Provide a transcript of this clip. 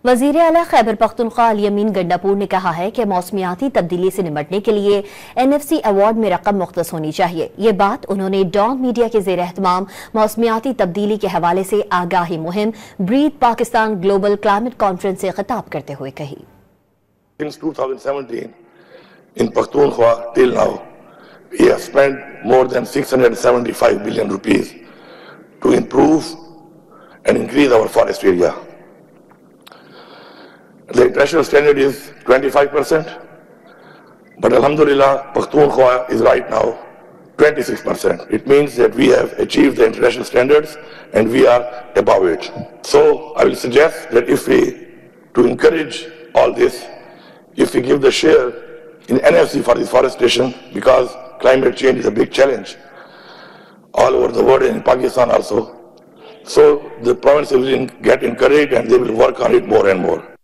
वज़ीर आला खैबर पख्तूनख्वा अल यमीन गंडापुर ने कहा है कि मौसमियाती तब्दीली से निपटने के लिए NFC अवार्ड में रकम मुख्तस होनी चाहिए। ये बात उन्होंने डॉन मीडिया के ज़ेर एहतमाम मौसमियाती तब्दीली के हवाले से आगाही मुहिम breathe Pakistan global climate conference से खिताब करते हुए कही। Since 2017, in Pakhtunkhwa till now, we have spent more than 675 billion rupees to improve and increase our forest area. The international standard is 25%, but Alhamdulillah, Pakhtunkhwa is right now 26%. It means that we have achieved the international standards and we are above it. So I will suggest that to encourage all this, if we give the share in NFC for deforestation, because climate change is a big challenge all over the world and in Pakistan also. So the provinces will get encouraged and they will work on it more and more.